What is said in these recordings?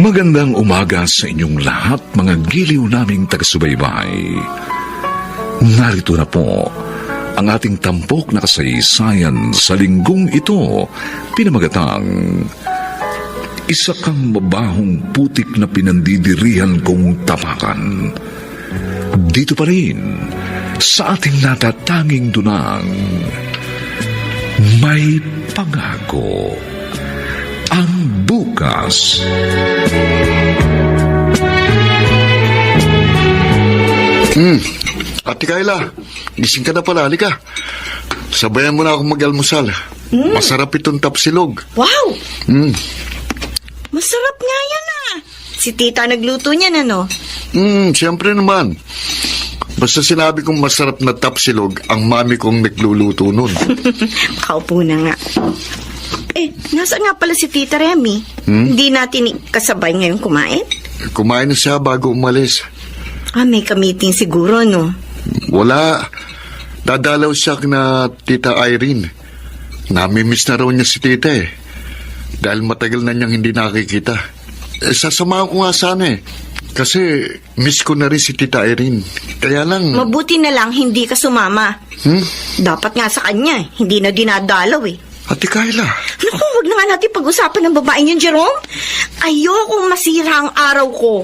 Magandang umaga sa inyong lahat, mga giliw naming taga-subaybay. Narito na po ang ating tampok na kasaysayan sa linggong ito, pinamagatang Isa Kang Mabahong Putik na Pinandidirihan Kong Tapakan. Dito pa rin sa ating natatanging dunang May Pangako ang bukas. Ate Kayla, gising ka na pala, halika. Sabayan mo na akong mag-almusal. Masarap itong tapsilog. Wow! Masarap nga yan ah. Si tita nagluto niyan ano? Siyempre naman. Basta sinabi kong masarap na tapsilog, ang mami kong nagluluto nun. Kaupo na nga. Nasaan nga pala si Tita Remy? Hindi natin kasabay ngayon kumain? Kumain na siya bago umalis. May ka-meeting siguro, no? Wala. Dadalaw siya na Tita Irene. Namimiss na raw niya si Tita eh. Dahil matagal na niyang hindi nakikita. Sasamahan ko nga sana eh. Kasi miss ko na rin si Tita Irene. Kaya lang... Mabuti na lang hindi ka sumama. Dapat nga sa kanya, hindi na dinadalaw eh. Ate Kayla. Naku, wag na nga natin pag-usapan ng babaeng yun, Jerome. Ayokong masira ang araw ko.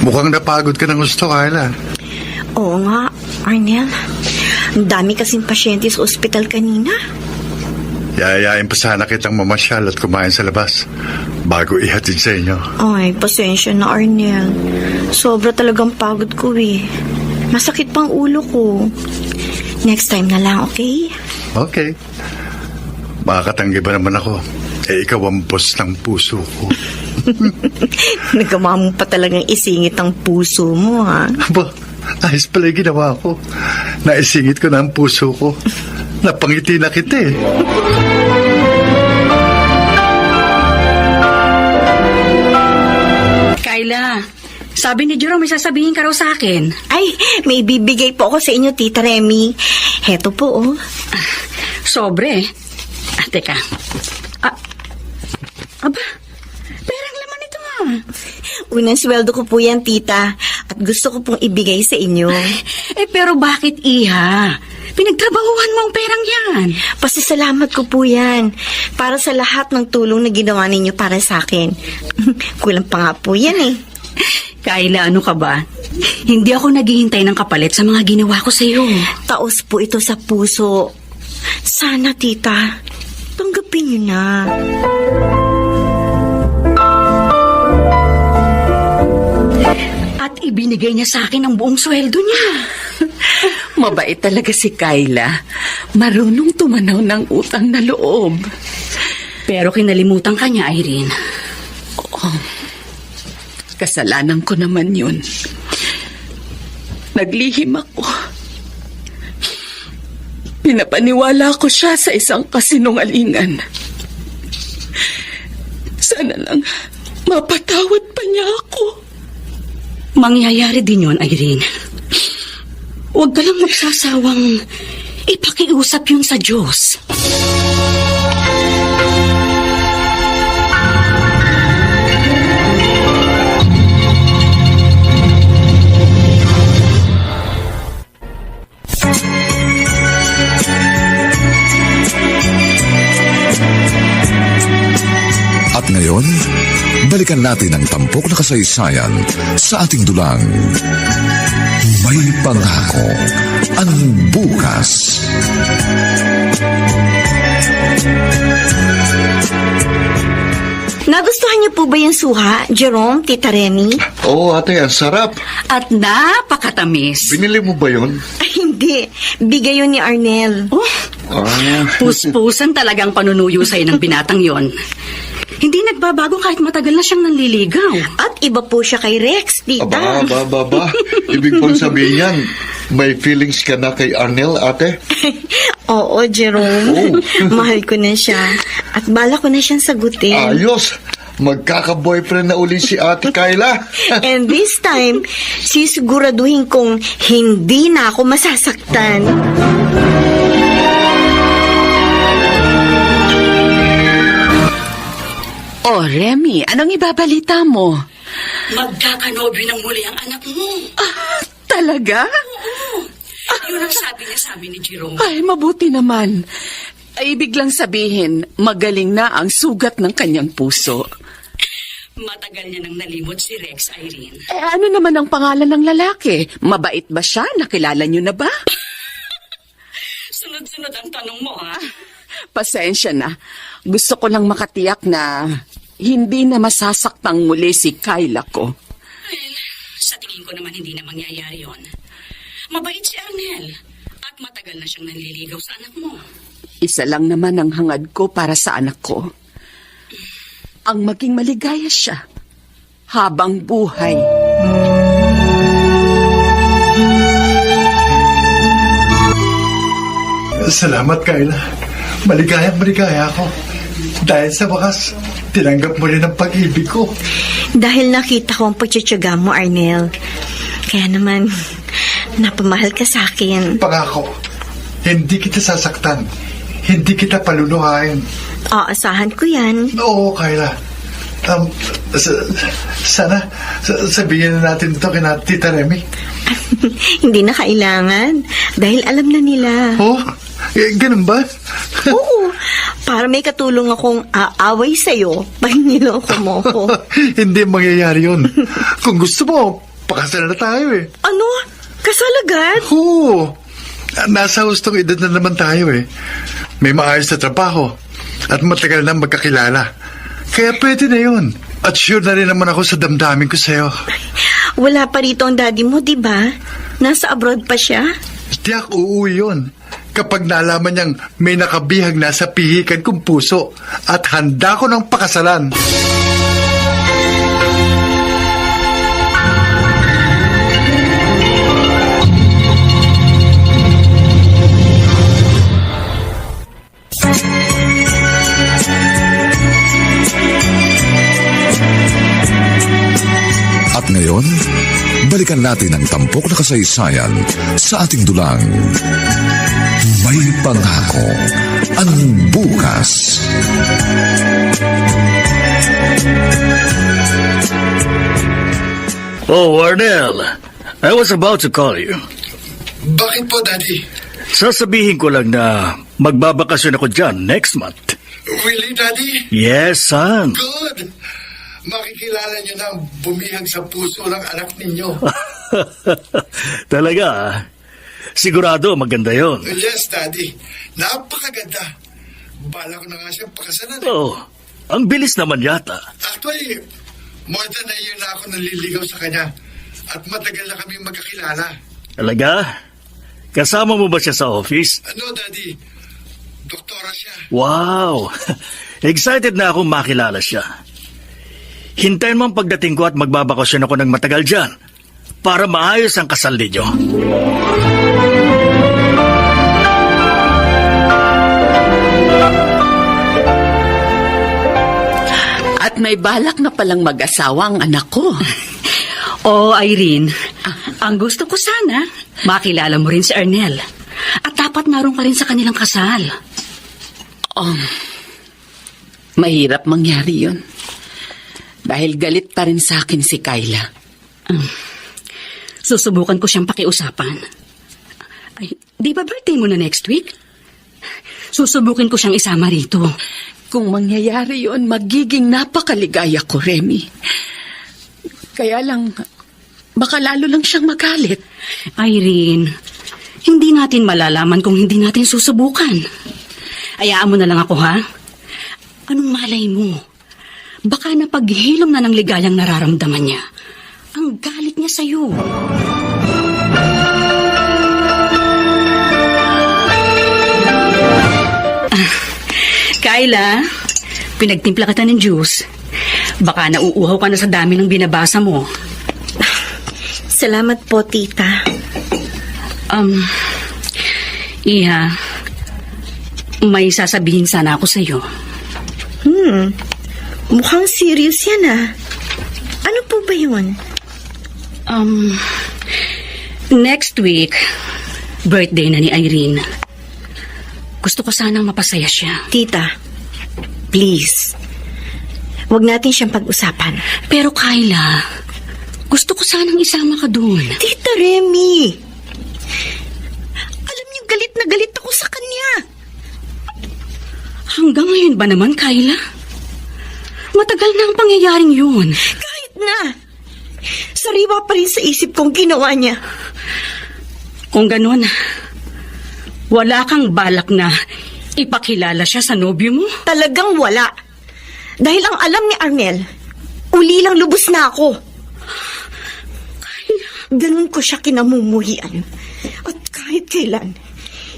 Mukhang napagod ka ng gusto, Kayla. Oo nga, Arnel. Ang dami kasing pasyente sa ospital kanina. Yayayain pa sana kitang mamasyal at kumain sa labas bago ihatid sa inyo. Ay, pasensya na, Arnel. Sobra talagang pagod ko eh. Masakit pang ulo ko. Next time na lang, okay? Okay. Makakatanggi ba naman ako? Ikaw ang boss ng puso ko. Nagawa mo pa talagang isingit ang puso mo, ha? Aba, ayos pala yung ginawa ko. Naisingit ko na ang puso ko. Napangiti na kita eh. Kayla, sabi ni Jerome may sasabihin ka raw sa akin. Ay, may bibigay po ako sa inyo, Tita Remy. Heto po, oh. Sobre. Teka. Aba, perang laman ito ah. Unang sweldo ko po yan, Tita. At gusto ko pong ibigay sa inyo. Pero bakit iha? Pinagtrabahuhan mo ang perang yan. Pasasalamat ko po yan. Para sa lahat ng tulong na ginawa ninyo para sa akin. Kulang pa nga po yan eh. Kayla, ano ka ba? Hindi ako naghihintay ng kapalit sa mga ginawa ko sa iyo. Taos po ito sa puso. Sana, Tita, tanggapin niyo na. At ibinigay niya sa akin ang buong sweldo niya. Mabait talaga si Kayla. Marunong tumanaw ng utang na loob. Pero kinalimutan ka niya, Irene. Kasalanan ko naman yun. Naglihim ako. Pinapaniwala ko siya sa isang kasinungalingan. Sana lang mapatawad pa niya ako. Mangyayari din yun, Irene. Huwag ka lang magsasawang ipakiusap yun sa Diyos. At ngayon, balikan natin ang tampok na kasaysayan sa ating dulang May Pangako ang bukas. Nagustuhan niyo po ba yung suha, Jerome, Tita Remy? Oo, ate, ang sarap. At napakatamis. Binili mo ba yun? Ay, hindi. Bigay yun ni Arnel. Puspusan talagang panunuyo sa'yo ng binatang yon. Hindi nagbabago kahit matagal na siyang nanliligaw. At iba po siya kay Rex, Tita. Aba. Ibig pong sabihin yan, may feelings ka na kay Arnel, ate? Oo, Jerome. Mahal ko na siya. At bala ko na siyang sagutin. Ayos. magkaka-boyfriend na uli si Ate Kayla. And this time, sisiguraduhin kong hindi na ako masasaktan. Oh, Remy, anong ibabalita mo? Magkakanobyo ng muli ang anak mo. Talaga? Yun ang sabi niya sa amin ni Jerome. Ay, mabuti naman. Ay, ibig lang sabihin, magaling na ang sugat ng kanyang puso. Matagal niya nang nalimot si Rex, Irene. Eh, ano naman ang pangalan ng lalaki? Mabait ba siya? Nakilala niyo na ba? Sunod-sunod ang tanong mo, ha? Pasensya na. Gusto ko lang makatiyak na hindi na masasaktang muli si Kayla ko. Well, sa tingin ko naman hindi na mangyayari yon. Mabait si Arnel. At matagal na siyang nanliligaw sa anak mo. Isa lang naman ang hangad ko para sa anak ko. Ang maging maligaya siya habang buhay. Salamat, Kayla. Maligaya ako. Dahil sa wakas, tinanggap mo rin ang pag-ibig ko. Dahil nakita ko ang pagtsatsaga mo, Arnel. Kaya naman, napamahal ka sa akin. Pangako, hindi kita sasaktan. Hindi kita paluluhain. Aasahan ko yan. Oo, Kayla. Sana sabihin na natin ito kina Tita Remy. Hindi na kailangan. Dahil alam na nila. Oh, ganun ba? Oo. Para may katulong akong aaway sa'yo pag niloko mo ko. Hindi mangyayari yun. Kung gusto mo, pakasal na tayo eh. Ano? Kasal agad? Oo. Nasa hustong edad na naman tayo eh. May maayos na trabaho at matagal na magkakilala. Kaya pwede na yun. At sure na rin naman ako sa damdamin ko sa'yo. Wala pa rito ang daddy mo, di ba? Nasa abroad pa siya? Tiyak uuwi yun. Kapag naalaman niyang may nakabihag na sa pihikan kong puso at handa ko ng pakasalan. At ngayon, balikan natin ang tampok na kasaysayan sa ating dulang. May pangako ang bukas. Oh, Arnel. I was about to call you. Bakit po, Daddy? Sasabihin ko lang na magbabakasyon ako dyan next month. Really, Daddy? Yes, son. Good! Makikilala niyo na ang bumihag sa puso ng anak ninyo. Talaga, ah. Sigurado maganda yon. Yes, Daddy. Napakaganda. Bala ko na nga siyang pakasalan. Oh, ang bilis naman yata. Actually, more than a year na ako naliligaw sa kanya. At matagal na kami magkakilala. Talaga? Kasama mo ba siya sa office? Ano, Daddy? Doktora siya. Wow! Excited na akong makilala siya. Hintayin mo ang pagdating ko at magbabakasyon ako ng matagal dyan para maayos ang kasal ninyo. At may balak na palang mag-asawa ang anak ko. Oo, Irene. Ang gusto ko sana, makilala mo rin si Arnel. At dapat naroon ka rin sa kanilang kasal. Mahirap mangyari yun. Dahil galit pa rin sa akin si Kayla. Susubukan ko siyang pakiusapan. Ay, di ba birthday mo na next week? Susubukin ko siyang isama rito. Kung mangyayari yun, magiging napakaligaya ko, Remy. Kaya lang, baka lalo lang siyang magalit. Irene, hindi natin malalaman kung hindi natin susubukan. Hayaan mo na lang ako, ha? Anong malay mo? Baka napaghilom na ng ligayang nararamdaman niya. Ang galit niya sa'yo. Kayla, pinagtimpla kita ng juice. Baka nauuhaw ka na sa dami ng binabasa mo. Salamat po, tita. Iha, may sasabihin sana ako sa'yo. Mukhang serious yan ah. Ano po ba yun? Next week, birthday na ni Irene. Gusto ko sanang mapasaya siya. Tita, please. Huwag natin siyang pag-usapan. Pero Kyla, gusto ko sanang isama ka doon. Tita Remy, alam niyo galit na galit ako sa kanya. Hanggang ngayon ba naman, Kyla? Matagal na ang pangyayaring yun. Kahit na. Sariwa pa rin sa isip kong ginawa niya. Kung ganun, wala kang balak na ipakilala siya sa nobyo mo? Talagang wala. Dahil ang alam ni Arnel, uli lang lubos na ako. Ganun ko siya kinamumuhian. At kahit kailan,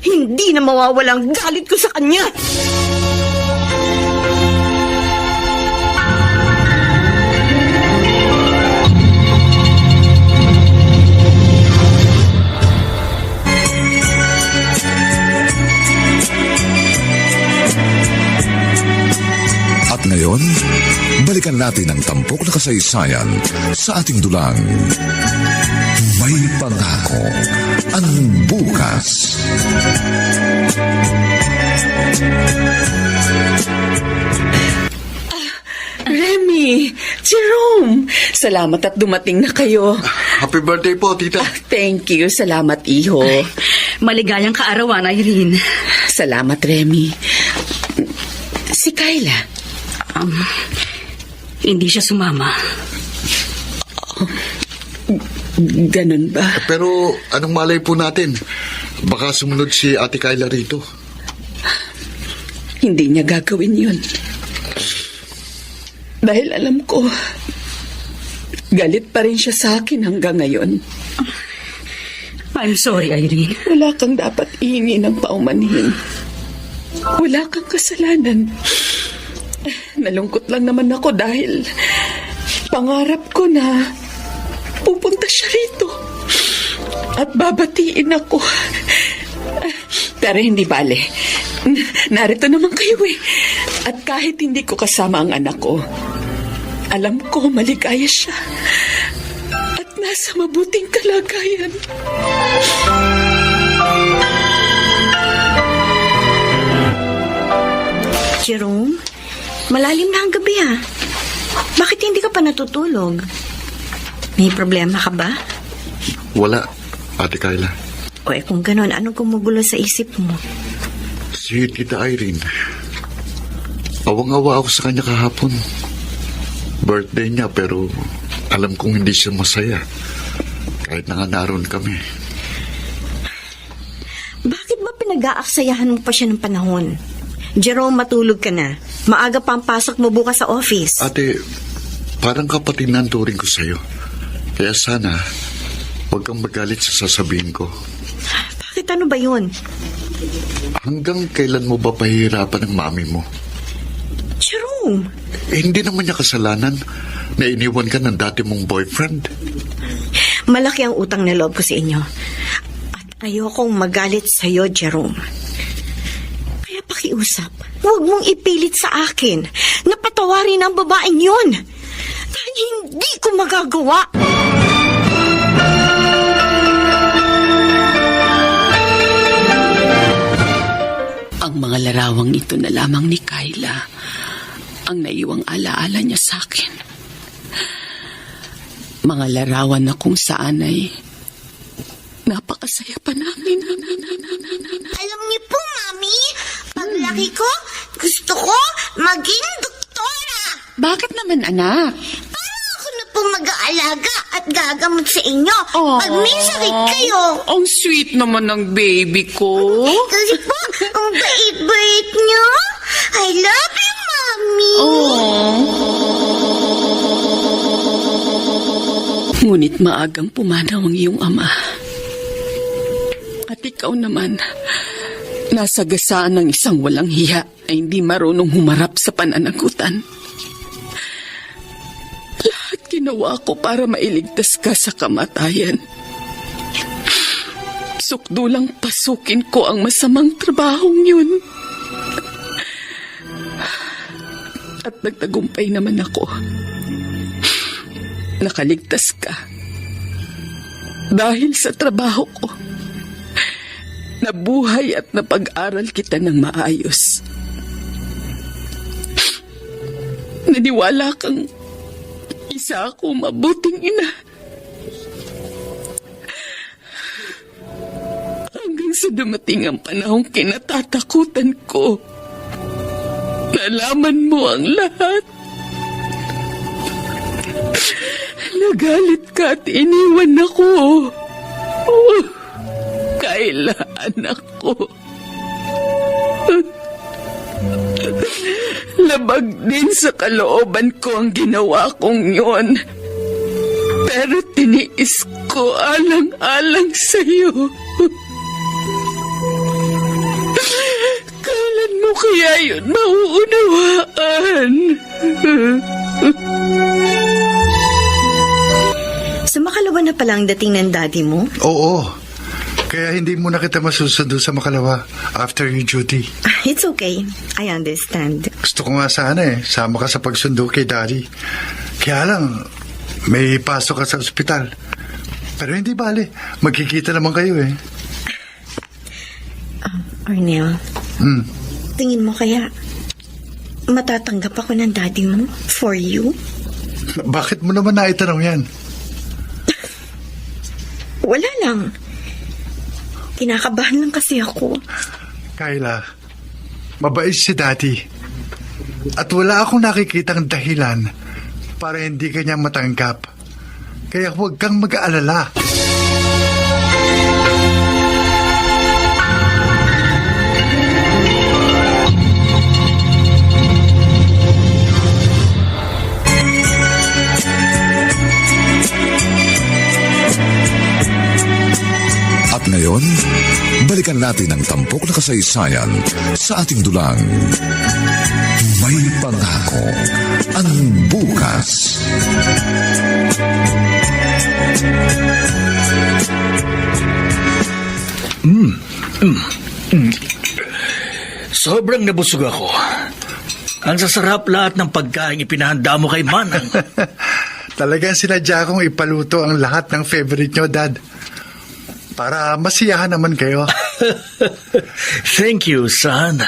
hindi na mawawalang galit ko sa kanya. At ngayon, balikan natin ang tampok na kasaysayan sa ating dulang. May pangako ang bukas. Remy, Jerome, salamat at dumating na kayo. Happy birthday po, tita. Thank you, salamat iho. Maligayang kaarawan, Irene. Salamat, Remy. Si Kyla, Hindi siya sumama. ganun ba? Pero anong malay po natin? Baka sumunod si Ate Kyla rito. Hindi niya gagawin yun. Dahil alam ko, galit pa rin siya sa akin hanggang ngayon. I'm sorry, Irene. Wala kang dapat ihingi ng paumanhin. Wala kang kasalanan. Nalungkot lang naman ako dahil pangarap ko na pupunta siya rito at babatiin ako. Pero hindi bale. Narito naman kayo eh. At kahit hindi ko kasama ang anak ko, alam ko maligaya siya at nasa mabuting kalagayan. Jerome, malalim na ang gabi ah. Bakit hindi ka pa natutulog? May problema ka ba? Wala, Ate Kyla. O kung ganon, anong gumugulo sa isip mo? Si Tita Irene. Awang-awa ako sa kanya kahapon. Birthday niya pero alam kong hindi siya masaya. Kahit na nga naroon kami. Bakit ba pinag-aaksayahan mo pa siya ng panahon? Jerome, matulog ka na. Maaga pa ang pasok mo bukas sa office. Ate, parang kapatid na ang turing ko sa'yo. Kaya sana, huwag kang magalit sa sasabihin ko. Bakit ano ba yun? Hanggang kailan mo ba pahihirapan ang mami mo? Jerome! Hindi naman niya kasalanan na iniwan ka ng dati mong boyfriend. Malaki ang utang na loob ko sa inyo. At ayokong magalit sa'yo, Jerome. Kaya pakiusap, huwag mong ipilit sa akin na patawarin ang babaeng yun. Dahil hindi ko magagawa. Ang mga larawang ito na lamang ni Kyla ang naiwang alaala niya sa akin. Mga larawan na kung saan ay napakasaya pa namin. Alam niyo po, Mami, paglaki ko, gusto ko maging doktora. Bakit naman, anak? Para ako na po mag-aalaga at gagamot sa inyo pag may sakit kayo. Ang sweet naman ng baby ko. Kasi po, ang bait-bait niyo. I love you, Mami. Ngunit maagang pumanaw ang iyong ama. At ikaw naman, nasagasaan ng isang walang hiya ay hindi marunong humarap sa pananagutan. Lahat ginawa ko para mailigtas ka sa kamatayan. Sukdulang pasukin ko ang masamang trabahong yun. At At nagtagumpay naman ako. Nakaligtas ka. Dahil sa trabaho ko, nabuhay at napag-aral kita ng maayos. Naniwala kang isa ako mabuting ina. Hanggang sa dumating ang panahong kinatatakutan ko. Nalaman mo ang lahat. Nagalit ka at iniwan ako. Kayla, anak ko. Labag din sa kalooban ko ang ginawa kong yon. Pero tiniis ko alang-alang sa'yo. Kailan mo kaya yun mauunawaan? Sa makalawa na pala ang dating ng daddy mo? Oo. Kaya hindi mo na kita masusundo sa Makalawa after your duty. It's okay. I understand. Gusto ko nga sana sama ka sa pagsundo kay Daddy. Kaya lang, may pasok ka sa ospital. Pero hindi bale, magkikita naman kayo Arnel, tingin mo kaya matatanggap ako ng daddy mo for you? Bakit mo naman naitanong yan? Wala lang. Kinakabahan lang kasi ako. Kayla, mabait si Daddy. At wala akong nakikitang dahilan para hindi kanya matanggap. Kaya huwag kang mag-aalala. At ngayon, balikan natin ang tampok na kasaysayan sa ating dulang. May pangako ang bukas. Sobrang nabusog ako. Ang sasarap lahat ng pagkain ipinahanda mo kay Manang. Talagang sinadya kong ipaluto ang lahat ng favorite nyo, Dad. Para masiyahan naman kayo. Thank you, son.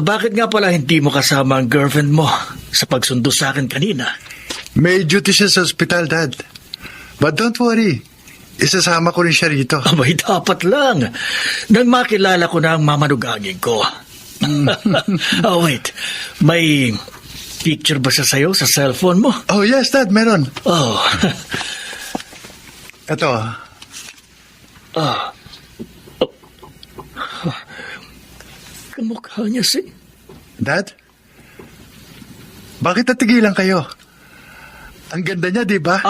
Bakit nga pala hindi mo kasama ang girlfriend mo sa pagsundo sa akin kanina? May duty siya sa ospital, Dad. But don't worry. Isasama ko rin siya rito. Abay, dapat lang. Nang makilala ko na ang mamanugagin ko. Oh, wait. May picture ba siya sa'yo sa cellphone mo? Oh, yes, Dad. Meron. Oh. Ito. Kamukha niya si... Dad? Bakit natigilan kayo? Ang ganda niya, di ba?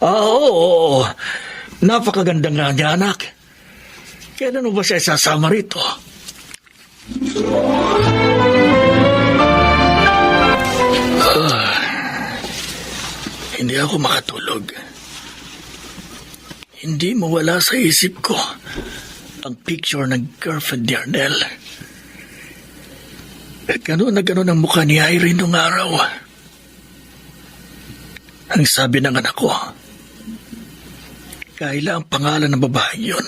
Oo. Napakaganda nga niya, anak. Kailan mo ba siya isasama rito? Hindi ako makatulog. Hindi mawala sa isip ko ang picture ng girlfriend ni Arnel. Gano'n na gano'n ang mukha ni Irene nung araw. Ang sabi ng anak ko, Kayla ang pangalan ng babae yun.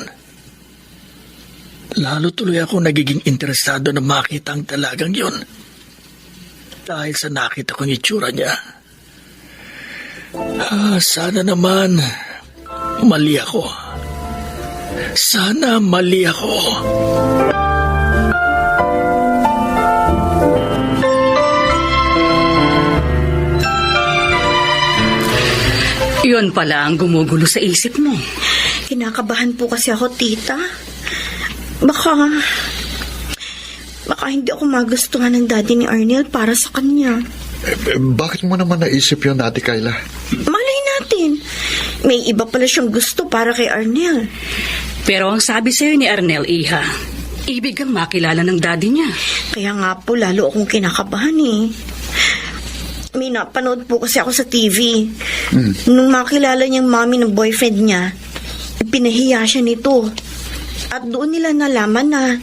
Lalo tuloy ako nagiging interesado na makita ang dalagang yun. Dahil sa nakita kong itsura niya. Sana naman mali ako. Sana mali ako. Yun pala ang gumugulo sa isip mo. Kinakabahan po kasi ako, tita. Baka hindi ako magustuhan ng daddy ni Arnel para sa kanya. Bakit mo naman naisip yun, Ate Kayla? Malay natin. May iba pala siyang gusto para kay Arnel. Pero ang sabi sa'yo ni Arnel, Iha, ibig kang makilala ng daddy niya. Kaya nga po, lalo akong kinakabahan May napanood po kasi ako sa TV. Nung makilala niyang mami ng boyfriend niya, pinahiya siya nito. At doon nila nalaman na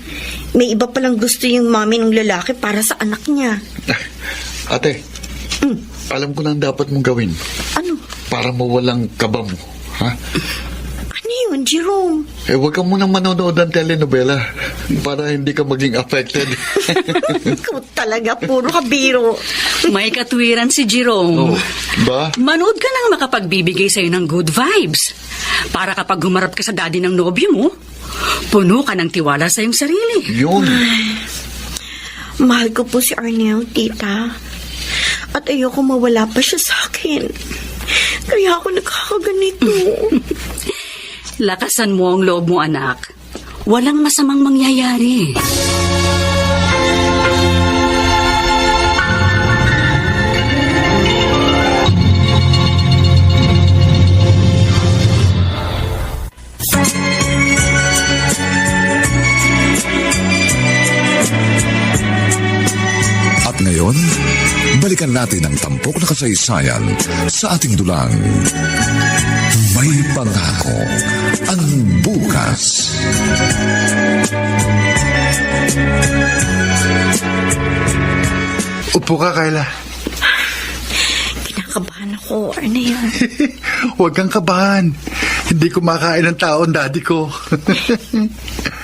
may iba palang gusto yung mami ng lalaki para sa anak niya. Ate, alam ko na ang dapat mong gawin Ano? para mawalang kaba mo. Ha? Ano yun, Jerome? Huwag ka munang manonood ng telenovela para hindi ka maging affected. Ikaw talaga, puro kabiro. May katwiran si Jerome. Oh, ba? Manood ka nang makapagbibigay sa'yo ng good vibes. Para kapag humarap ka sa daddy ng nobyo mo, puno ka ng tiwala sa iyong sarili. Yun. Mahal ko po si Arnel, tita. At ayoko mawala pa siya sa akin. Kaya ako nakakaganito. Lakasan mo ang loob mo, anak. Walang masamang mangyayari. At ngayon, balikan natin ang tampok na kasaysayan sa ating dulang. May pangako ang bukas. Upo ka, Kayla. Kinakabahan ako, Arnel. Huwag kang kabahan. Hindi kumakain ng taon, daddy ko.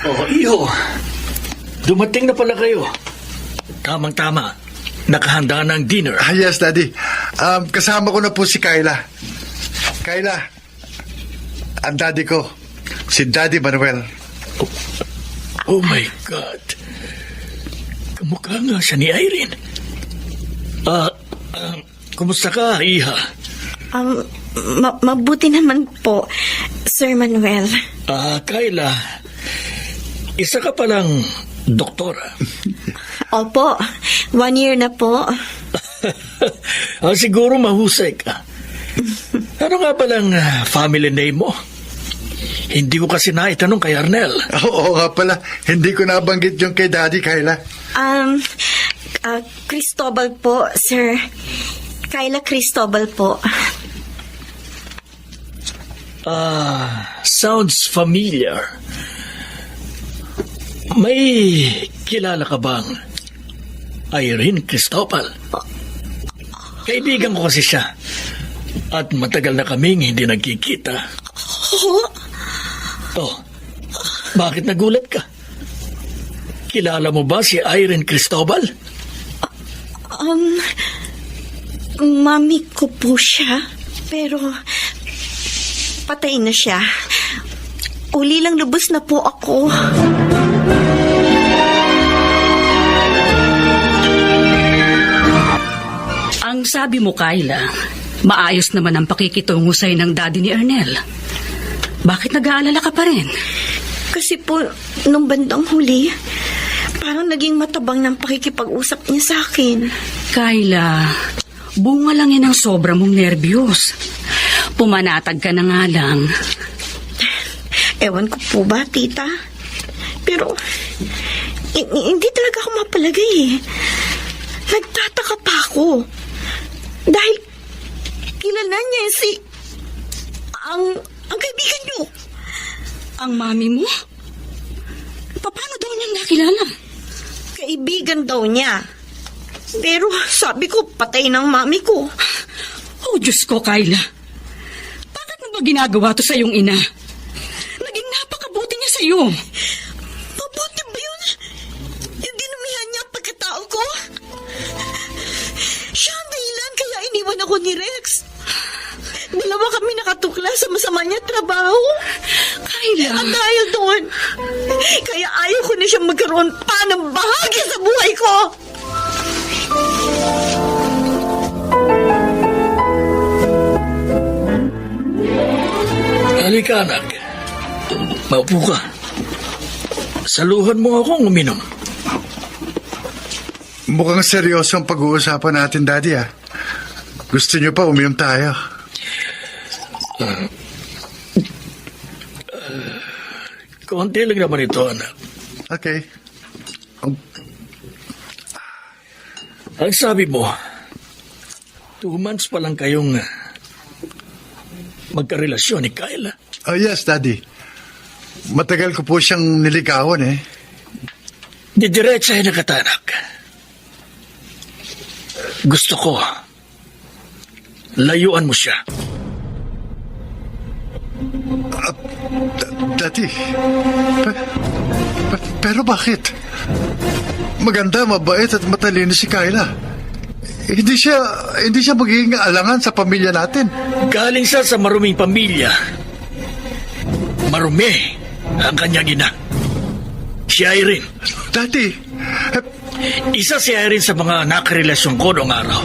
Oh, iyo. Dumating na pala kayo. Tamang-tama. Nakahanda na ang dinner. Yes, daddy. Kasama ko na po si Kayla. Kayla, ang daddy ko, si Daddy Manuel. Oh my God. Kamukha nga siya ni Irene. Kumusta ka, Iha? Mabuti naman po, Sir Manuel. Kayla, isa ka palang doktora. Opo, 1 year na po. Siguro mahusay ka. Ano nga palang family name mo? Hindi ko kasi naitanong kay Arnel. Oo nga pala, hindi ko nabanggit yung kay daddy, Kayla. Cristobal po, Sir. Kayla Cristobal po. Sounds familiar. May kilala ka bang Irene Cristobal? Kaibigan ko kasi siya. At matagal na kaming hindi nagkikita. Oh, bakit nagulat ka? Kilala mo ba si Irene Cristobal? Mami ko po siya, pero patay na siya. Uli lang lubos na po ako. Ang sabi mo, Kayla, maayos naman ang pakikitungo sa'yo ng daddy ni Arnel. Bakit nag-aalala ka pa rin? Kasi po, nung bandang huli, parang naging matabang ng pakikipag-usap niya sa akin. Kayla, bunga lang yan ang sobra mong nervyos. Pumanatag ka na nga lang. Ewan ko po ba, tita? Pero, hindi talaga ako mapalagay eh. Nagtataka pa ako. Dahil, kilala niya ang kaibigan niyo. Ang mami mo? Paano daw niya nakilala? Kaibigan daw niya. Pero sabi ko, patay ng mami ko. Oh, Diyos ko, Kayla. Bakit mo ba ginagawa to sa iyong ina? Naging napakabuti niya sa iyo. Mabuti ba yun? Yung dinumihan niya ang pagkatao ko? Siya ang dahilan kaya iniwan ako ni Rex. Dalawa kami nakatukla sa masama niya trabaho. Kayla. At dahil doon, kaya ayaw ko na siya magkaroon pa ng bahagi sa buhay ko. Halika, anak. Maupo ka. Saluhan mo akong uminom. Mukhang seryoso ang pag-uusapan natin, daddy, ah. Gusto niyo pa uminom tayo? Konti lang naman ito, anak. Okay. Ang sabi mo, 2 months pa lang kayong magkarelasyon ni Kayla. Oh, yes, daddy. Matagal ko po siyang niligawan, eh. Didiretsahin na katanak. Gusto ko, layuan mo siya. Daddy, pero bakit? Maganda, mabait at matalino si Kyla. Hindi siya magiging alangan sa pamilya natin. Galing siya sa maruming pamilya. Marumi ang kanyang ina. Si Irene. Daddy, Isa si Irene sa mga nakarelasyon ko noong araw.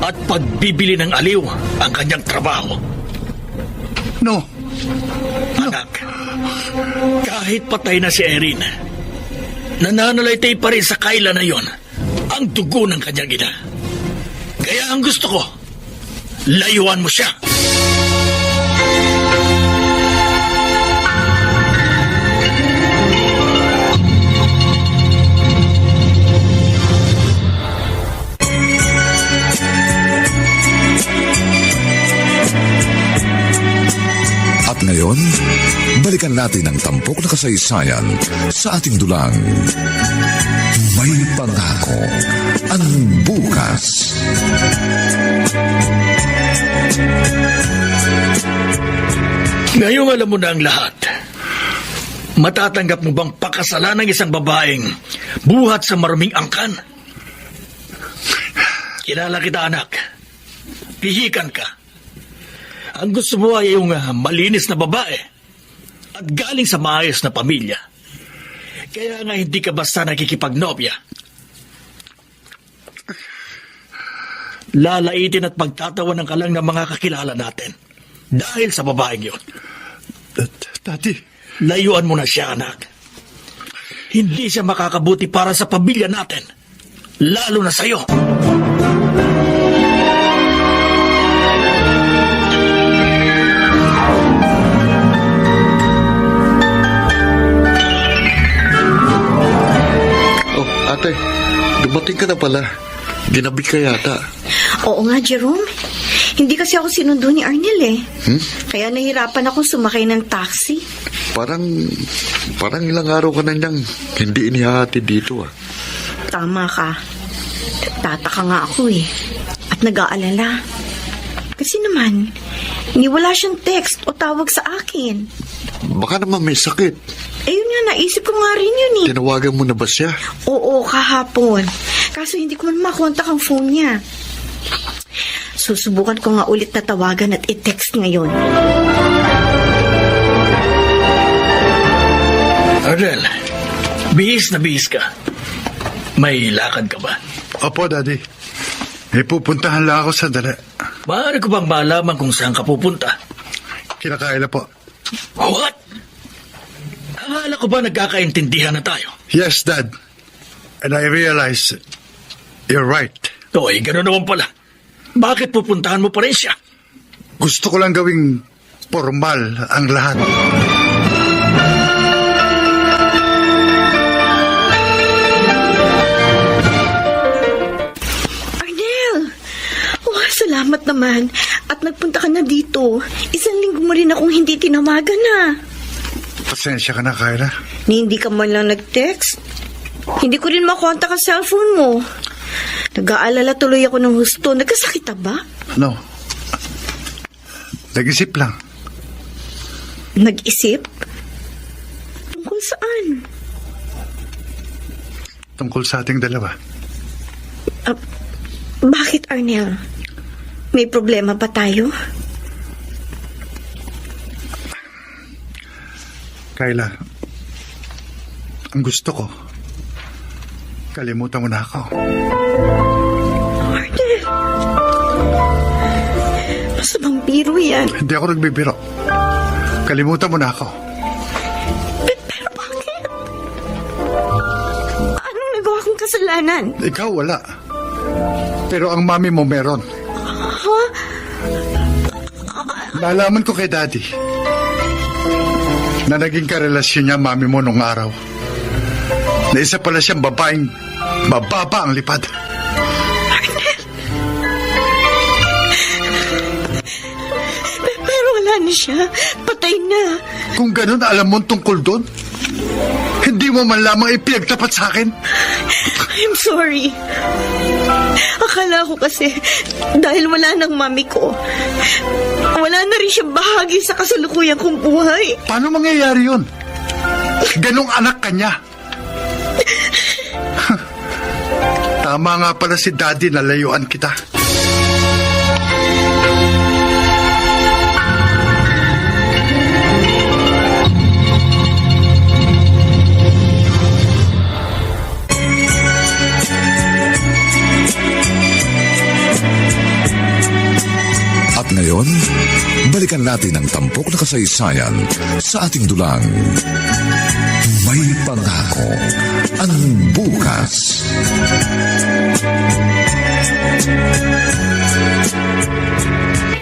At pagbibili ng aliw ang kanyang trabaho. no. Anak, kahit patay na si Irene, nananalaytay pa rin sa Kyla na yon ang dugo ng kanyang ina. Kaya ang gusto ko, layuan mo siya. At ngayon, balikan natin ang tampok na kasaysayan sa ating dulang. May pangako ang bukas. Ngayong alam mo na ang lahat, matatanggap mo bang pakasalan ng isang babaeng buhat sa maruming angkan? Kilala kita, anak. Pihikan ka. Ang gusto mo ay yung malinis na babae at galing sa maayos na pamilya. Kaya nga hindi ka basta nakikipagnobya. Lalaitin at pagtatawanan ka lang ng mga kakilala natin dahil sa babaeng yun. Daddy, Layuan mo na siya, anak. Hindi siya makakabuti para sa pamilya natin, lalo na sa'yo. Oh, ate, dumating ka na pala. Ginabi ka yata. Oo nga, Jerome. Hindi kasi ako sinundo ni Arnel eh. Kaya nahirapan akong sumakay ng taxi. Parang ilang araw ka na niyang hindi inihati dito ah. Tama ka. Tataka nga ako eh. At nag-aalala. Kasi naman, hindi wala siyang text o tawag sa akin. Baka naman may sakit. Ayun nga, naisip ko nga rin yun eh. Tinawagan mo na ba siya? Oo, kahapon. Kaso hindi ko man makontak ang phone niya. Susubukan ko nga ulit na tawagan at i-text ngayon. Arnel, bihis na bihis ka. May lakad ka ba? Opo, Daddy. May pupuntahan lang ako sandali. Maaari ko bang malaman kung saan ka pupunta? Kina Kyla po. What? Akala ko ba nagkakaintindihan na tayo? Yes, Dad. And I realize you're right. Toy, gano'n naman pala. Bakit pupuntahan mo pa rin siya? Gusto ko lang gawing formal ang lahat. Arnel! Wow, salamat naman. At nagpunta ka na dito. Isang linggo mo rin akong hindi tinawagan na. Pasensya ka na, Kyla. Ni hindi ka man lang nag-text. Hindi ko rin makontak ang cellphone mo. Nag-aalala tuloy ako ng husto. Nagkasakit ka ba? No. Nag-isip lang. Nag-isip? Tungkol saan? Tungkol sa ating dalawa. Bakit, Arnel? May problema ba tayo? Kyla, ang gusto ko, kalimutan mo na ako. Arnel! Basta bang biro yan? Hindi ako nagbibiro. Kalimutan mo na ako. Pero bakit? Anong nagawa kong kasalanan? Ikaw wala. Pero ang mami mo meron. Ha? Nalaman ko kay Daddy na naging karelasyon niya mami mo nung araw. Na isa pala siyang babaeng mababa ang lipad. Pero wala na siya. Patay na. Kung ganun, alam mo tungkol doon? Hindi mo man lamang ipinagtapat sa akin? I'm sorry. Akala ko kasi dahil wala ng mami ko, wala na rin siyang bahagi sa kasalukuyang kong buhay. Paano mangyayari yun? Ganong anak ka niya. Tama nga pala si Daddy na layuan kita. At ngayon, balikan natin ang tampok na kasaysayan sa ating dulang. May pangako ang bukas.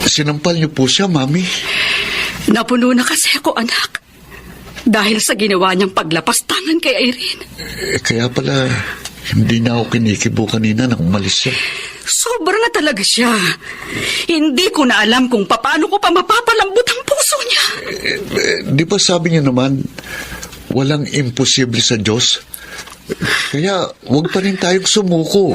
Sinampal niyo po siya, Mami. Napuno na kasi ako, anak. Dahil sa ginawa niyang paglapastangan kay Irene. Kaya pala, hindi na ako kinikibo kanina nang umalis siya. Sobra na talaga siya. Hindi ko na alam kung paano ko pa mapapalambot ang puso niya. Di ba sabi niyo naman, walang imposible sa Diyos? Kaya, huwag pa rin tayong sumuko.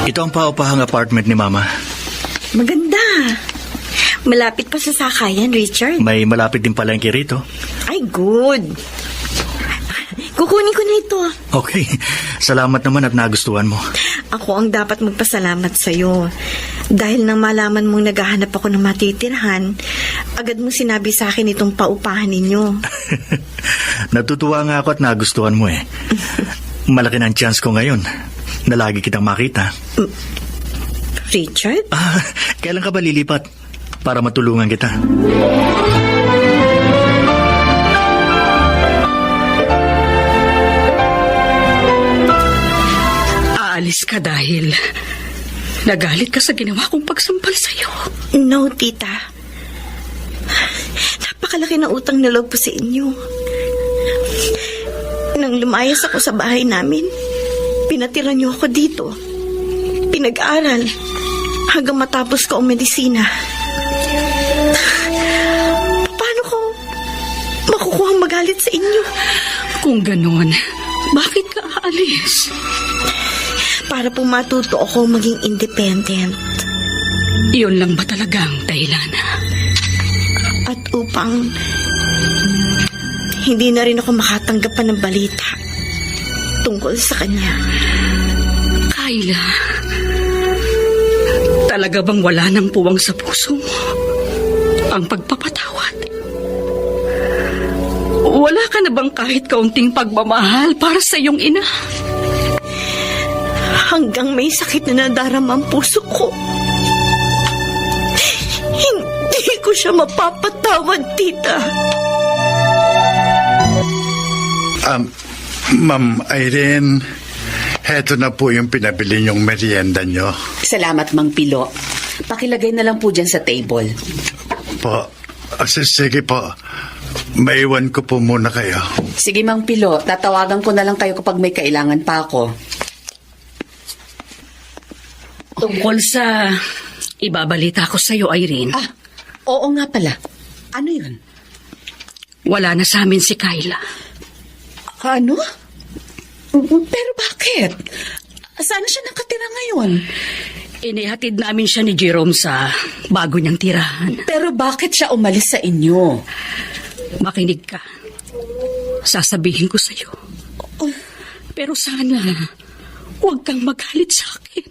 Ito ang paupahang apartment ni Mama. Maganda. Malapit pa sa sakayan, Richard. May malapit din palengke rito. Ay, good. Kukunin ko na ito. Okay. Salamat naman at nagustuhan mo. Ako ang dapat magpasalamat sa'yo. Dahil nang malaman mong naghahanap ako ng matitirhan, agad mo sinabi sa akin itong paupahan ninyo. Natutuwa nga ako at nagustuhan mo eh. Malaki ng chance ko ngayon na lagi kitang makita. Richard? Kailan ka ba lilipat? Para matulungan kita. Aalis ka dahil nagalit ka sa ginawa kong pagsampal sa'yo. No, tita. Napakalaki ng utang na loob ko sa inyo. Nang lumayas ako sa bahay namin, pinatira niyo ako dito. Pinag-aral hanggang matapos ko ang medisina. Paano ko makukuha ang magalit sa inyo? Kung ganon, bakit ka aalis? Para po matuto ako maging independent. Iyon lang ba talagang dahilan? At upang hindi na rin ako makatanggap pa ng balita tungkol sa kanya. Kayla, talaga bang wala nang puwang sa puso mo ang pagpapatawad? Wala ka na bang kahit kaunting pagmamahal para sa iyong ina? Hanggang may sakit na nadarama ang puso ko, hindi ko siya mapapatawad, tita. Ma'am Irene, heto na po yung pinabili niyong merienda niyo. Salamat, Mang Pilo. Pakilagay na lang po dyan sa table. Po, sige po. Maiwan ko po muna kayo. Sige, Mang Pilo. Tatawagan ko na lang kayo kapag may kailangan pa ako. Tungkol sa ibabalita ko sa iyo, Irene. Oo nga pala. Ano yun? Wala na sa amin si Kayla. Ano? Pero bakit? Saan siya nakatira ngayon? Inihatid namin siya ni Jerome sa bago niyang tirahan. Pero bakit siya umalis sa inyo? Makinig ka. Sasabihin ko sa iyo. Pero sana, huwag kang magalit sa akin.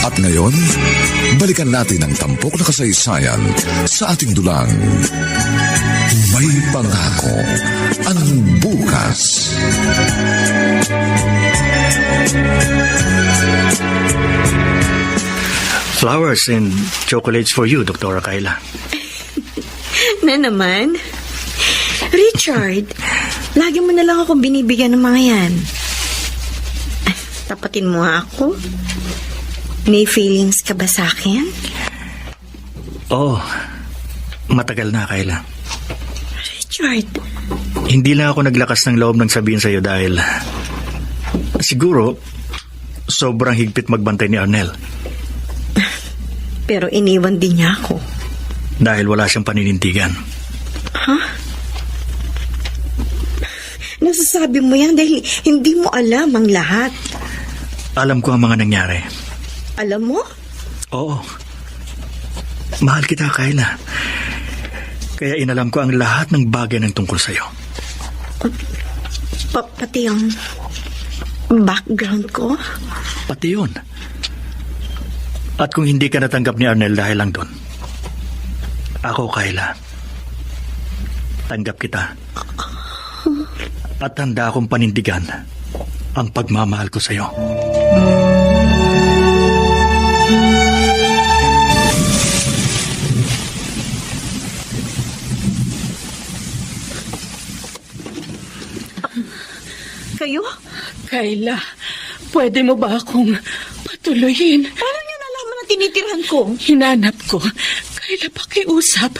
At ngayon, balikan natin ang tampok na kasaysayan sa ating dulang. May pangako ang bukas. Flowers and chocolates for you, Dr. Kayla. Na naman? Richard, lagi mo na lang akong binibigyan ng mga yan. Tapatin mo nga ako. May feelings ka ba sa akin? Oo, matagal na, Kayla. Richard, Hindi lang ako naglakas ng loob ng sabihin sa'yo dahil siguro sobrang higpit magbantay ni Arnel pero iniwan din niya ako. dahil wala siyang paninindigan. Nasasabi mo yan dahil hindi mo alam ang lahat. Alam ko ang mga nangyari. Alam mo? Oo. Mahal kita, Kayla. Kaya inalam ko ang lahat ng bagay ng tungkol sa'yo. Pati ang background ko? Pati yun. At kung hindi ka natanggap ni Arnel dahil lang doon, ako, Kayla, tanggap kita. At handa akong panindigan ang pagmamahal ko sa'yo. Kayo? Kayla, pwede mo ba akong patuloyin? Paano niyo nalaman na tinitirahan ko? Hinanap ko. Kayla, pakiusap.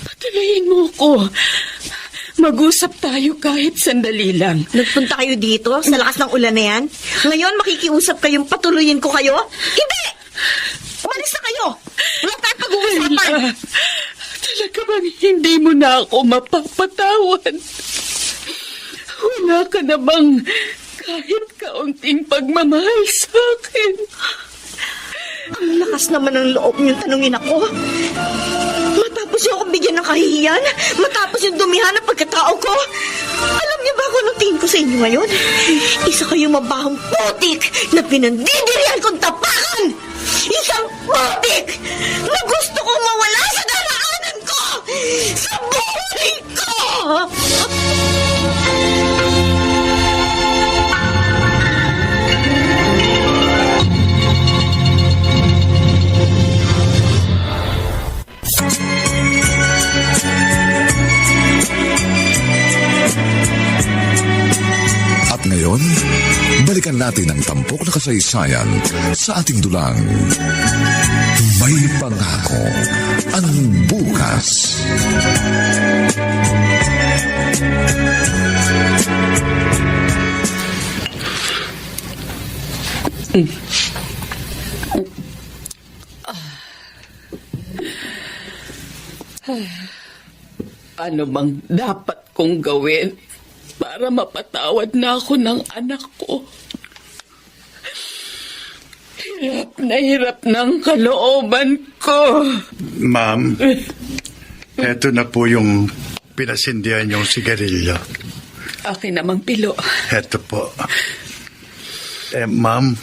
Patuloyin mo ko. Mag-usap tayo kahit sandali lang. Nagpunta kayo dito sa lakas ng ulan na yan? Ngayon makikiusap kayong patuloyin ko kayo? Hindi! Umalis na kayo! Wala tayong pag-uusapan! Kayla, talaga bang hindi mo na ako mapapatawad? Wala ka na bang kahit kaunting pagmamahal sa akin? Ang lakas naman ng loob niyong tanungin ako. Matapos yung akong bigyan ng kahihiyan, matapos yung dumihan ng pagkatao ko. Alam niyo ba kung anong tingin ko sa inyo ngayon? Isa kayong mabahong putik na pinandidirihan kong tapakan! Isang putik na gusto kong mawala sa daraanan ko! Sa buhay ko! At ngayon, balikan natin ang tampok na kasaysayan sa ating dulang. May pangako ang bukas. Ano bang dapat kong gawin para mapatawad na ako ng anak ko? Hirap ng kalooban ko. Ma'am, eto na po yung pinasindihan yung sigarilyo. Akin namang pilo. Eto po. Ma'am,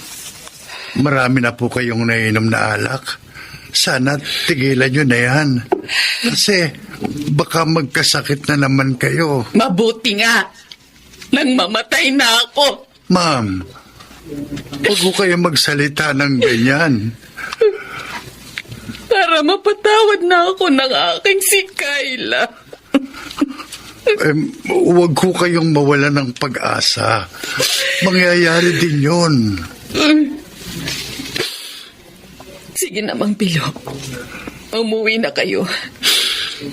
marami na po kayong nainom na alak. Sana tigilan nyo na yan. Kasi baka magkasakit na naman kayo. Mabuti nga. Nang mamatay na ako. Ma'am, huwag ko kayo magsalita ng ganyan. Para mapatawad na ako ng aking si Kayla. Huwag ko kayong mawala ng pag-asa. Mangyayari din yun. Sige namang pilo. Umuwi na kayo.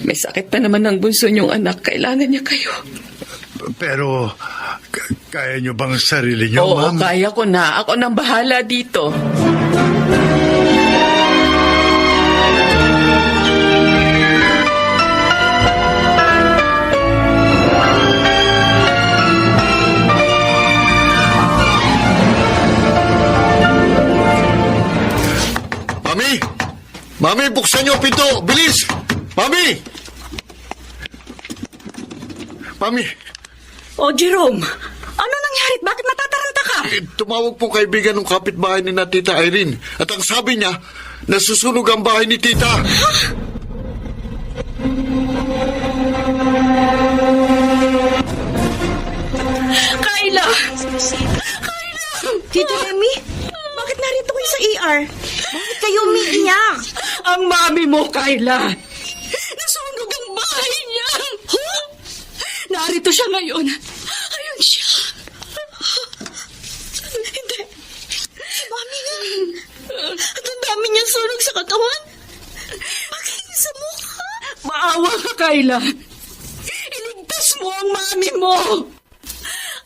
May sakit pa naman ng bunso niyong anak. Kailangan niya kayo. Pero, kaya nyo bang sarili nyo, Oo, ma'am? kaya ko na. Ako nang bahala dito. Mami! Mami, buksan niyo ang pinto! Bilis! Mami! Mami, O Jerome, ano nangyari? Bakit natataranta ka? tumawag pong kaibigan ng kapitbahay ni na Tita Irene. At ang sabi niya, nasusunog ang bahay ni Tita. Kayla! Tita Remy, bakit narito kayo sa ER? Bakit kayo umiiyak? Ang mami mo, Kayla. Nasunog ang bahay niya. Huh? Narito siya ngayon. Ayun siya. Mami, nasusunog sa katawan. Maging sa mukha. Maawa ka, Kayla. Iligtas mo ang mami mo.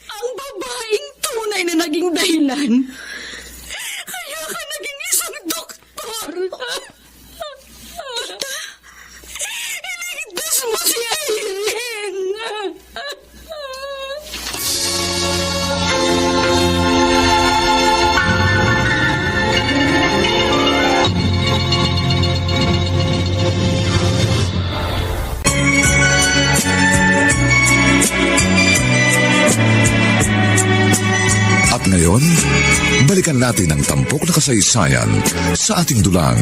Ang babaeng tunay na naging dahilan. Kaya ka naging isang doktor. Iligtas mo si Irene. At ngayon, balikan natin ang tampok na kasaysayan sa ating dulang.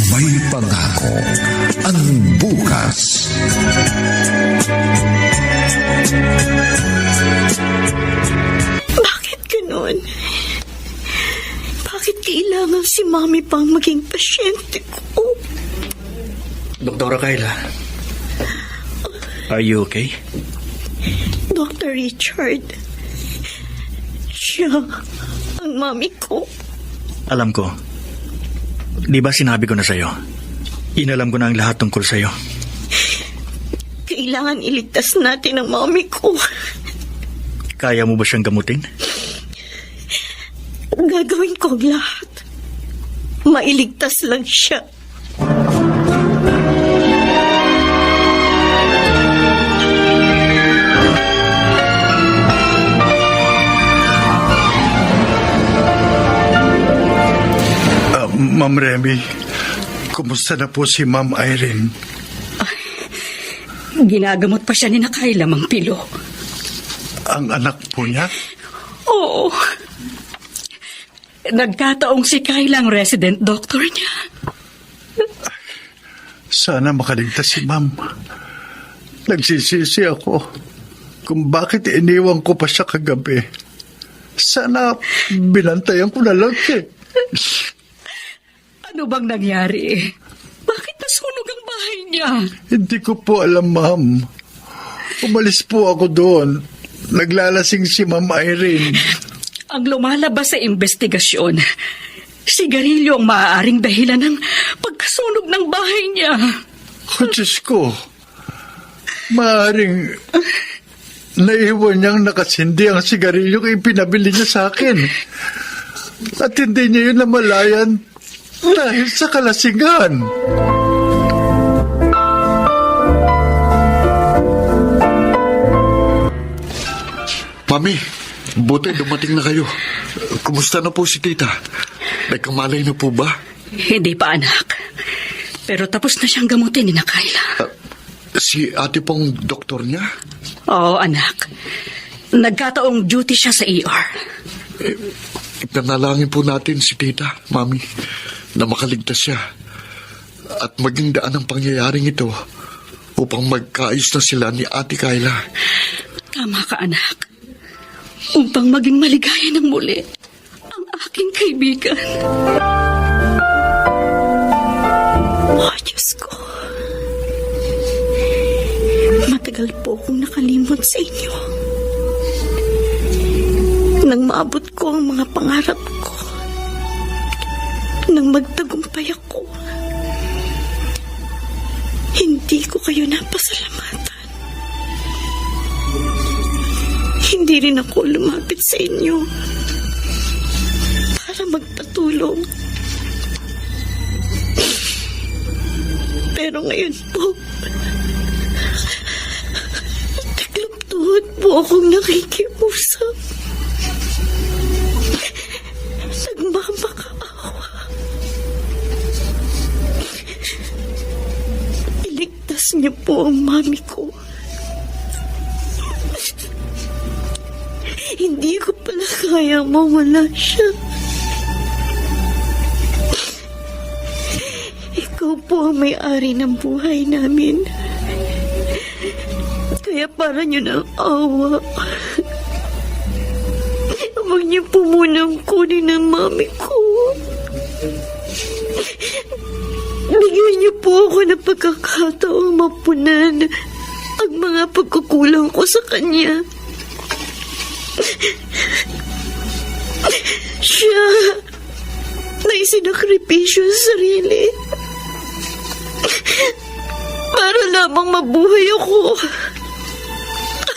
May pangako ang bukas. Bakit ganun? Bakit kailangan si Mami pang maging pasyente ko? Doktora Kayla, are you okay? Dr. Richard, siya ang Mami ko. Alam ko. Di ba sinabi ko na sa'yo? Inalam ko na ang lahat tungkol sa'yo. Kailangan iligtas natin ang Mami ko. Kaya mo ba siyang gamutin? Gagawin ko ang lahat. Mailigtas lang siya. Ma'am Remy, kumusta na po si Ma'am Irene? Ginagamot pa siya ni na Kayla, Mang Pilo. Ang anak po niya? Oo. Nagkataong si Kayla ang resident doctor niya. Sana makaligtas si Ma'am. Nagsisisi ako kung bakit iniwan ko pa siya kagabi. Sana binantayan ko na lang siya. Ano bang nangyari? Bakit nasunog ang bahay niya? Hindi ko po alam, Ma'am. Umalis po ako doon. Naglalasing si Ma'am Irene. Ang lumalabas sa investigasyon, sigarilyo ang maaaring dahilan ng pagkasunog ng bahay niya. Oh, Diyos ko. Maaaring naiwan niyang nakasindi ang sigarilyong ipinabili niya sa akin. At hindi niya yun namalayan dahil sa kalasingan. Mami, buti dumating na kayo. Kumusta na po si tita? Nagkamalay na po ba? Hindi pa, anak. Pero tapos na siyang gamutin ni na Kayla. Si ate pong doktor niya? Oo, anak. Nagkataong duty siya sa ER. Ipanalangin po natin si tita, mami, na makaligtas siya. At maging daan ang pangyayaring ito upang magkaayos na sila ni Ate Kayla. Tama ka, anak. Upang maging maligaya ng muli ang aking kaibigan. Oh, Diyos ko. Matagal po akong nakalimot sa inyo. Nang maabot ko ang mga pangarap ko. Nang magtagumpay ako. Hindi ko kayo napasalamatan. Hindi rin ako lumapit sa inyo para magpatulong. Pero ngayon po, taglong-tuhod po akong nakikiusap. Nagmamakaawa. Iligtas niyo po ang mami ko. Hindi ko pala kaya mawala siya. Ikaw po ang may-ari ng buhay namin. Kaya para niyo ng awa. Huwag niyo po munang kunin ang mami ko. Bigyan niyo po ako ng pagkakataong mapunan ang mga pagkukulang ko sa kanya. na isinakripisyo sa sarili para lamang mabuhay ako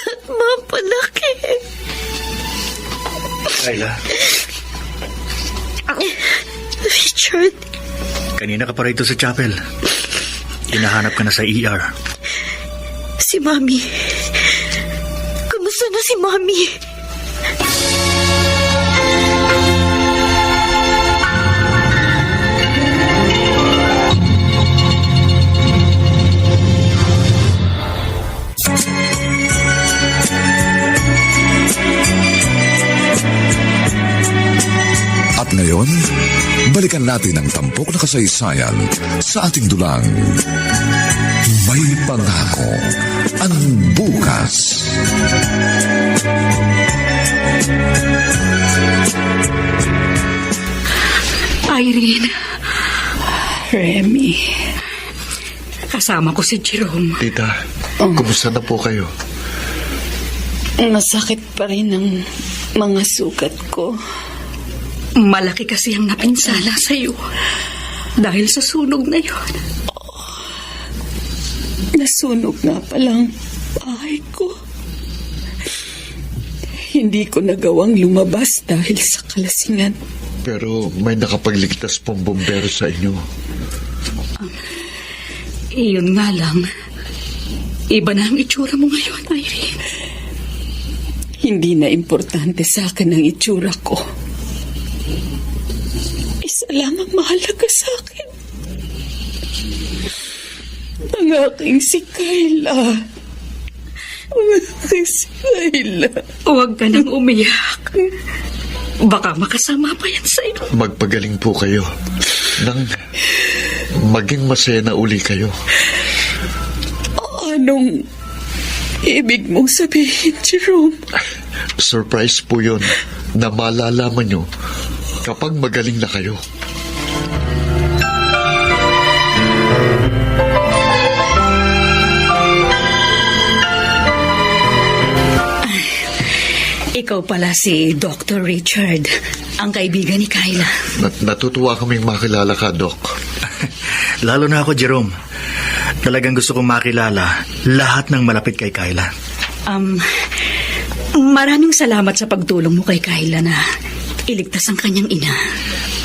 at mapalaki. Kayla, Richard, kanina ka pa rito sa chapel. Hinahanap ka na sa ER. si Mami. Kamusta na si Mami? At ngayon, balikan natin ang tampok na kasaysayan sa ating dulang. May pangako ang bukas. Irene, Remy, kasama ko si Jerome. Tita, kumusta na po kayo? masakit pa rin ang mga sugat ko. Malaki kasi ang napinsala sa'yo dahil sa sunog na yon. Nasunog nga palang bahay ko. Hindi ko nagawang lumabas dahil sa kalasingan. Pero may nakapagligtas pong bombero sa inyo. Iyon nga lang, iba na ang itsura mo ngayon, Irene. Hindi na importante sa akin ang itsura ko. Isa lang ang mahalaga sa akin. Ang aking si Kayla. Ang aking si Kayla. Huwag ka nang umiyak. Baka makasama pa yan sa'yo. Magpagaling po kayo nang maging masaya na uli kayo. Anong ibig mong sabihin, Jerome? Surprise po yun na malalaman nyo kapag magaling na kayo. Ikaw pala si Dr. Richard, ang kaibigan ni Kayla. Natutuwa kaming makilala ka, Doc. Lalo na ako, Jerome. Talagang gusto kong makilala lahat ng malapit kay Kayla. Maraming salamat sa pagtulong mo kay Kayla na iligtas ang kanyang ina.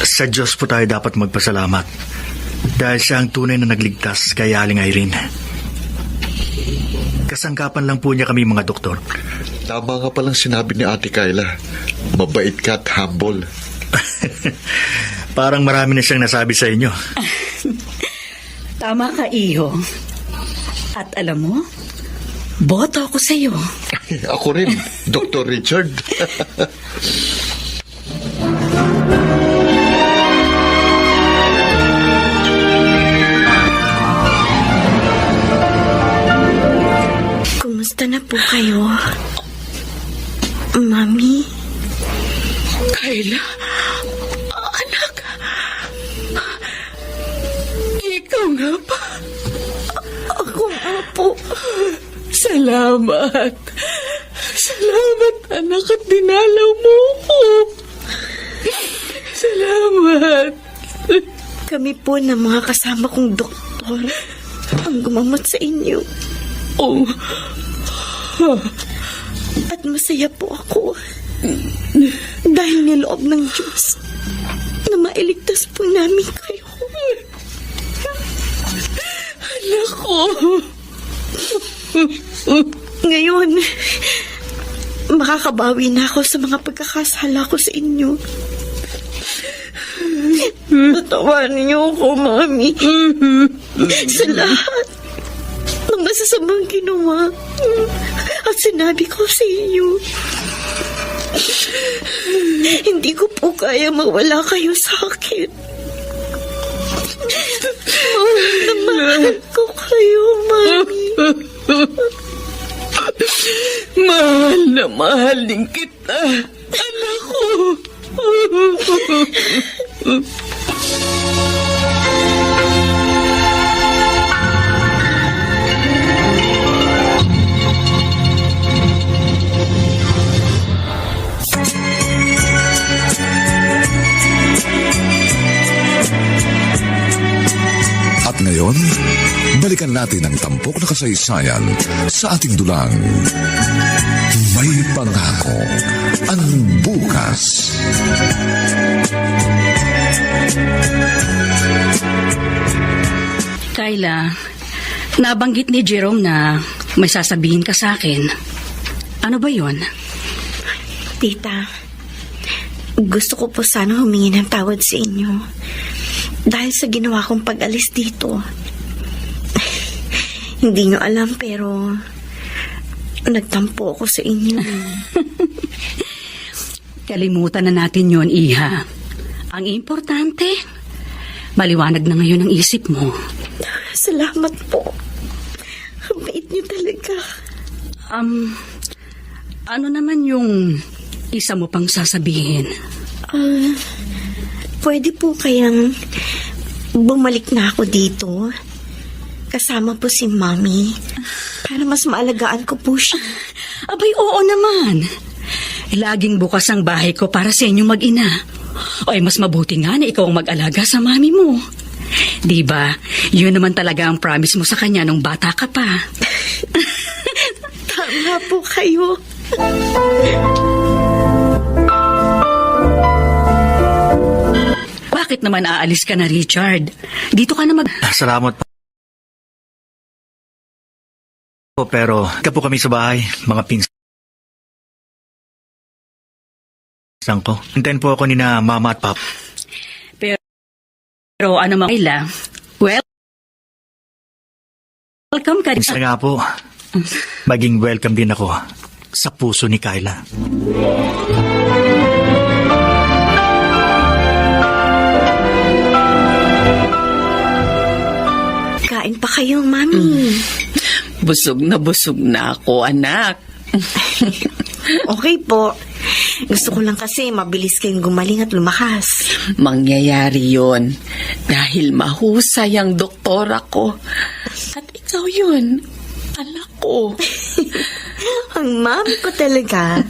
Sa Diyos po tayo dapat magpasalamat dahil siya ang tunay na nagligtas kay Aling Irene. Kasangkapan lang po niya kami mga doktor. Tama nga palang sinabi ni Ate Kayla. Mabait ka at humble. Parang marami na siyang nasabi sa inyo. Tama ka, Iho. At alam mo, boto ako sa iyo. Ako rin, Dr. Richard. Kumusta na po kayo? Mami? Kayla, anak, ikaw nga ba? Ako nga po. Salamat. Salamat, anak, at dinalaw mo ko. Salamat. Kami po ng mga kasama kong doktor ang gumamot sa inyo. Oh, At masaya po ako dahil niloob ng Diyos na mailigtas po namin kayo. anak ko. Ngayon, makakabawi na ako sa mga pagkakasala ko sa inyo. Patawarin niyo ako, Mami. Sa lahat ng masasamang ginawa at sinabi ko sa inyo. Hindi ko po kaya mawala kayo sa akin. Mahal ko kayo, Mami. Mahal na mahal din kita, anak ko. natin ang tampok na kasaysayan sa ating dulang. May pangako ang bukas. Kayla, nabanggit ni Jerome na may sasabihin ka sa akin. Ano ba yon? Tita, gusto ko po sana humingi ng tawad sa inyo. Dahil sa ginawa kong pag-alis dito. Hindi nyo alam pero nagtampo ako sa inyo. Kalimutan na natin yon, Iha. Ang importante, maliwanag na ngayon ang isip mo. Salamat po. Ang bait nyo talaga. Ano naman yung isa mo pang sasabihin? Pwede po kayang bumalik na ako dito. Kasama po si Mami. Para mas maalagaan ko po siya. Abay, oo naman. Laging bukas ang bahay ko para sa inyong mag-ina. O mas mabuti nga na ikaw ang mag-alaga sa mami mo. Diba? Yun naman talaga ang promise mo sa kanya nung bata ka pa. Tama po kayo. Bakit naman aalis ka na, Richard? Dito ka na Salamat po. Pero, ka po kami sa bahay, mga pinsan ko. Hintayin po ako ni na mama at papa. Pero ano mga Kayla? Welcome ka rin. Pinsan nga po, maging welcome din ako sa puso ni Kayla. Kain pa kayo, Mami. Busog na ako, anak. Okay po. Gusto ko lang kasi mabilis kayong gumaling at lumakas. Mangyayari yon dahil mahusay ang doktora ko. At ikaw yun, anak ko. Ang mami ko talaga.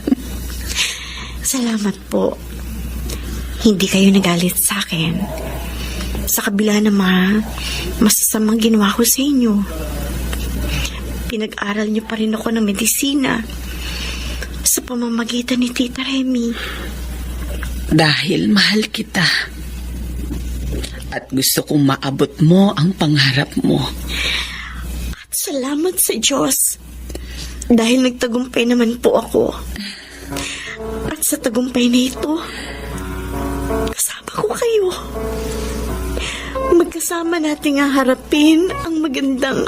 Salamat po. Hindi kayo nagalit sa akin. Sa kabila ng mga masasamang ginawa ko sa inyo. Pinag-aral niyo pa rin ako ng medisina sa pamamagitan ni Tita Remy. Dahil mahal kita. At gusto kong maabot mo ang pangarap mo. At salamat sa Diyos. Dahil nagtagumpay naman po ako. At sa tagumpay na ito, kasama ko kayo. Magkasama nating haharapin ang magandang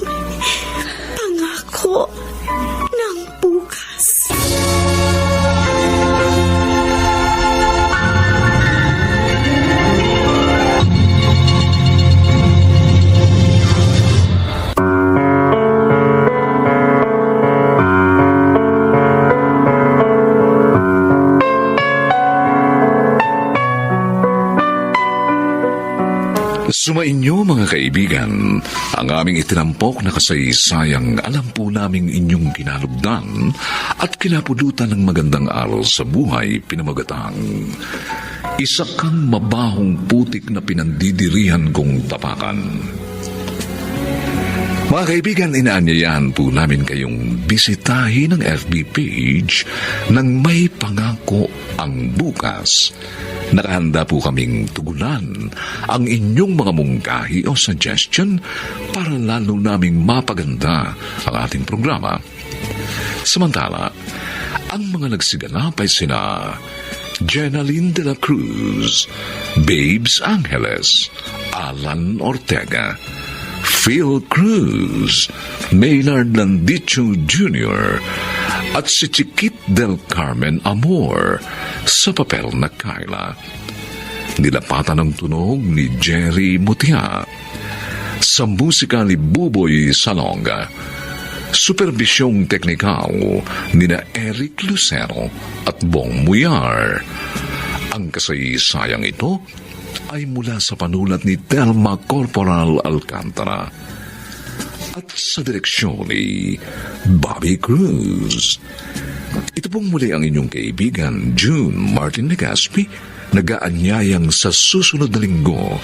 pangako ng bukas. Sumainyo mga kaibigan, ang aming itinampok na kasaysayang alam po naming inyong kinalugdan at kinapulutan ng magandang aral sa buhay pinamagatang. Isa kang mabahong putik na pinandidirihan kong tapakan. Mga kaibigan, inaanyayahan po namin kayong bisitahin ang FB page ng May Pangako ang Bukas. Nakahanda po kaming tugunan ang inyong mga mungkahi o suggestion para lalo naming mapaganda ang ating programa. Samantala, ang mga nagsiganap ay sina Jenaline de la Cruz, Babes Angeles, Alan Ortega, Phil Cruz, Maynard Landicho Jr., at si Chiquit del Carmen Amor sa papel na Kayla. Nilapatan ng tunog ni Jerry Mutia. Sa musika ni Buboy Salonga. Superbisyong teknikal ni na Eric Lucero at Bong Muyar. Ang kasaysayang ito ay mula sa panulat ni Telma Corporal Alcantara at sa direksyon ni Bobby Cruz. Ito pong muli ang inyong kaibigan, June Martin Legaspi, nagaanyayang sa susunod na linggo,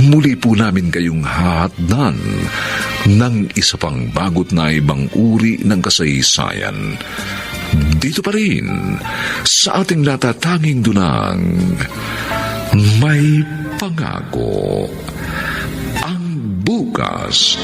muli po namin kayong hahatdan ng isa pang bagot na ibang uri ng kasaysayan. Dito pa rin, sa ating natatanging dunang, may pangako ang bukas.